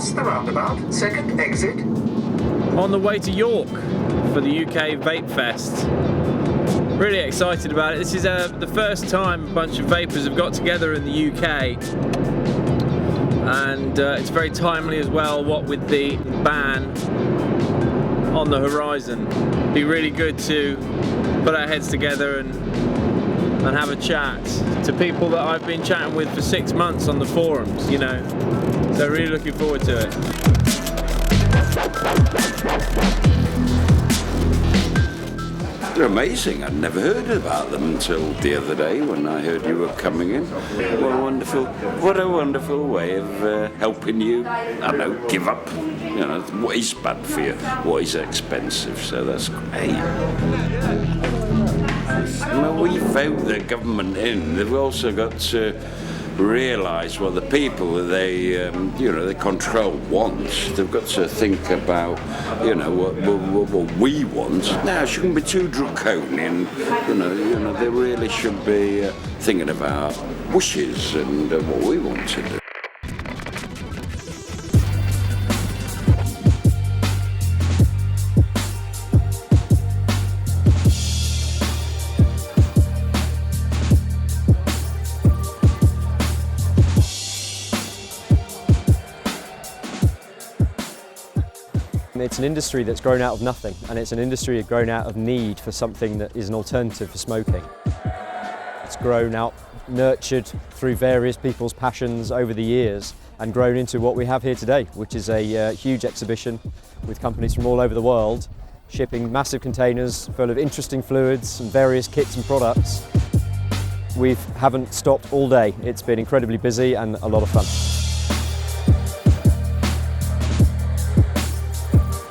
Cross the roundabout, second exit. On the way to York for the UK Vape Fest. Really excited about it. This is the first time a bunch of vapers have got together in the UK. And it's very timely as well, what with the ban on the horizon. It'd be really good to put our heads together and have a chat to people that I've been chatting with for 6 months on the forums, you know. So really looking forward to it. They're amazing. I'd never heard about them until the other day when I heard you were coming in. What a wonderful way of helping you, I don't know, give up, you know, what is bad for you, what is expensive, so that's great. When we vote the government in, they've also got to realise what the people that they control want. They've got to think about, you know, what we want. Now, it shouldn't be too draconian. You know, they really should be thinking about wishes and what we want to do. It's an industry that's grown out of nothing, and it's an industry that's grown out of need for something that is an alternative for smoking. It's grown out, nurtured through various people's passions over the years, and grown into what we have here today, which is a huge exhibition with companies from all over the world, shipping massive containers full of interesting fluids and various kits and products. We haven't stopped all day. It's been incredibly busy and a lot of fun.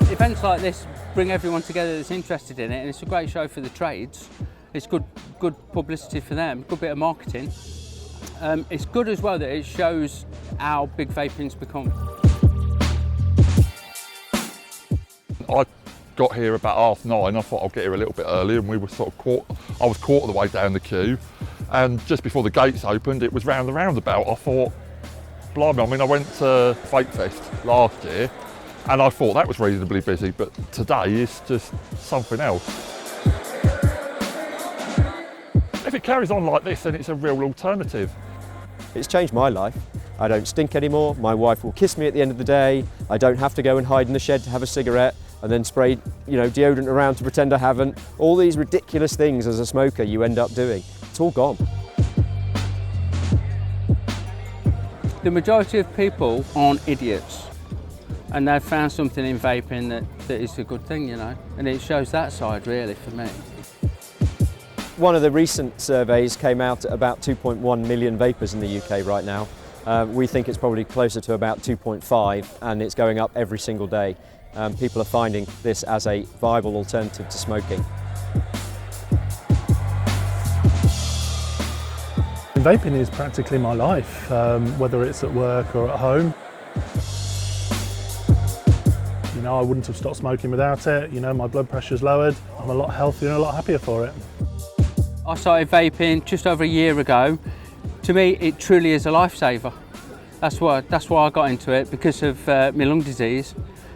Events like this bring everyone together that's interested in it, and it's a great show for the trades. It's good publicity for them, good bit of marketing. It's good as well that it shows how big vaping's become. I got here about 9:30. I thought I'll get here a little bit early, and we were sort of I was quarter of the way down the queue, and just before the gates opened, it was round the roundabout. I thought, blimey, I mean, I went to Vape Fest last year, and I thought that was reasonably busy, but today is just something else. If it carries on like this, then it's a real alternative. It's changed my life. I don't stink anymore. My wife will kiss me at the end of the day. I don't have to go and hide in the shed to have a cigarette and then spray, you know, deodorant around to pretend I haven't. All these ridiculous things as a smoker you end up doing. It's all gone. The majority of people aren't idiots. And they've found something in vaping that is a good thing, you know, and it shows that side really for me. One of the recent surveys came out at about 2.1 million vapers in the UK right now. We think it's probably closer to about 2.5, and it's going up every single day. People are finding this as a viable alternative to smoking. Vaping is practically my life, whether it's at work or at home. You know, I wouldn't have stopped smoking without it. You know, my blood pressure's lowered. I'm a lot healthier and a lot happier for it. I started vaping just over a year ago. To me, it truly is a lifesaver. That's why I got into it, because of my lung disease.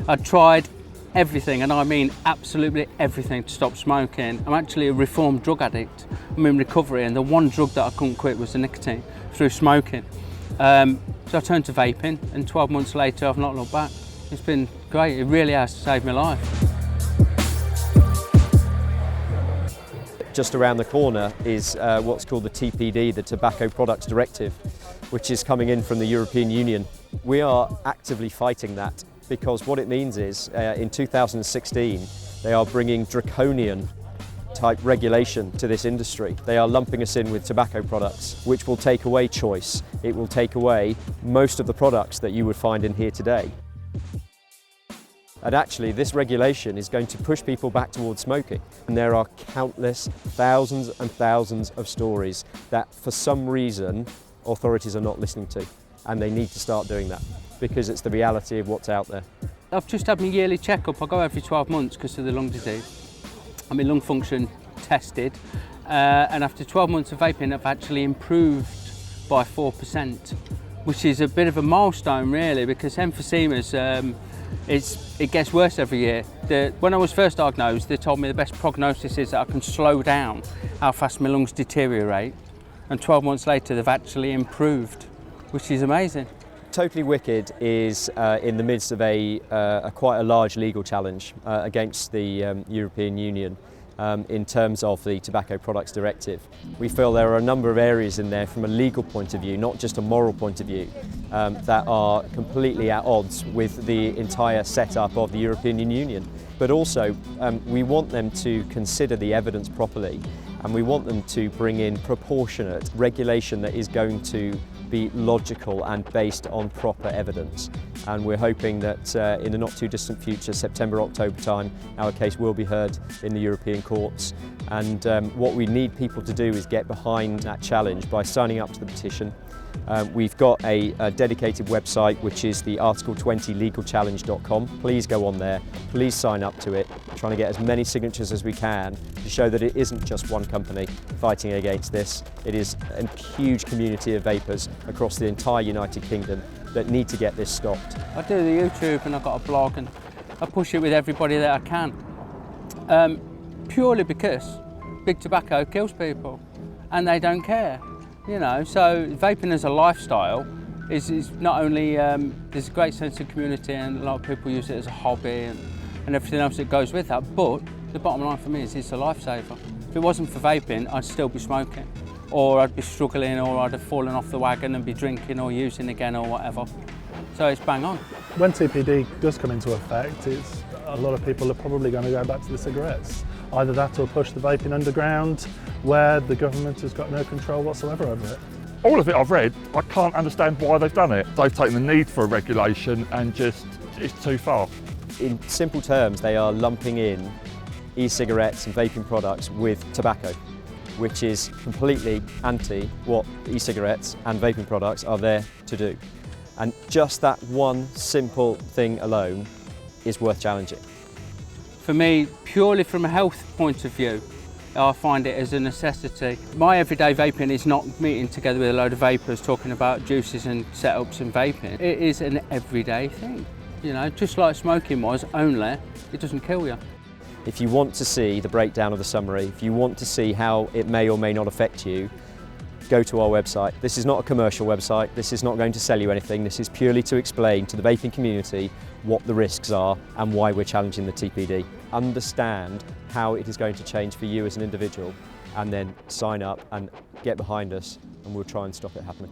I tried everything, and I mean absolutely everything, to stop smoking. I'm actually a reformed drug addict. I'm in recovery, and the one drug that I couldn't quit was the nicotine through smoking. So I turned to vaping, and 12 months later, I've not looked back. It's been great. It really has saved my life. Just around the corner is what's called the TPD, the Tobacco Products Directive, which is coming in from the European Union. We are actively fighting that, because what it means is in 2016 they are bringing draconian type regulation to this industry. They are lumping us in with tobacco products, which will take away choice. It will take away most of the products that you would find in here today. And actually, this regulation is going to push people back towards smoking. And there are countless, thousands and thousands of stories that, for some reason, authorities are not listening to. And they need to start doing that, because it's the reality of what's out there. I've just had my yearly checkup. I go every 12 months because of the lung disease. I'm in lung function tested. And after 12 months of vaping, I've actually improved by 4%. which is a bit of a milestone really, because emphysemas, it gets worse every year. When I was first diagnosed, they told me the best prognosis is that I can slow down how fast my lungs deteriorate, and 12 months later they've actually improved, which is amazing. Totally Wicked is in the midst of quite a large legal challenge against the European Union in terms of the Tobacco Products Directive. We feel there are a number of areas in there from a legal point of view, not just a moral point of view, that are completely at odds with the entire setup of the European Union. But also we want them to consider the evidence properly, and we want them to bring in proportionate regulation that is going to be logical and based on proper evidence. And we're hoping that in the not too distant future, September, October time, our case will be heard in the European courts. And what we need people to do is get behind that challenge by signing up to the petition. We've got a dedicated website, which is the Article 20 legalchallenge.com. Please go on there, please sign up to it. We're trying to get as many signatures as we can to show that it isn't just one company fighting against this. It is a huge community of vapers across the entire United Kingdom that need to get this stopped. I do the YouTube and I've got a blog, and I push it with everybody that I can. Purely because big tobacco kills people and they don't care. You know, so vaping as a lifestyle is not only, there's a great sense of community and a lot of people use it as a hobby and everything else that goes with that, but the bottom line for me is it's a lifesaver. If it wasn't for vaping, I'd still be smoking, or I'd be struggling, or I'd have fallen off the wagon and be drinking or using again or whatever. So it's bang on. When TPD does come into effect, a lot of people are probably going to go back to the cigarettes. Either that or push the vaping underground, where the government has got no control whatsoever over it. All of it I've read, I can't understand why they've done it. They've taken the need for a regulation and just, it's too far. In simple terms, they are lumping in e-cigarettes and vaping products with tobacco, which is completely anti what e-cigarettes and vaping products are there to do. And just that one simple thing alone is worth challenging. For me, purely from a health point of view, I find it as a necessity. My everyday vaping is not meeting together with a load of vapers talking about juices and setups and vaping. It is an everyday thing, you know, just like smoking was, only it doesn't kill you. If you want to see the breakdown of the summary, if you want to see how it may or may not affect you, go to our website. This is not a commercial website, this is not going to sell you anything, this is purely to explain to the vaping community what the risks are and why we're challenging the TPD. Understand how it is going to change for you as an individual, and then sign up and get behind us, and we'll try and stop it happening.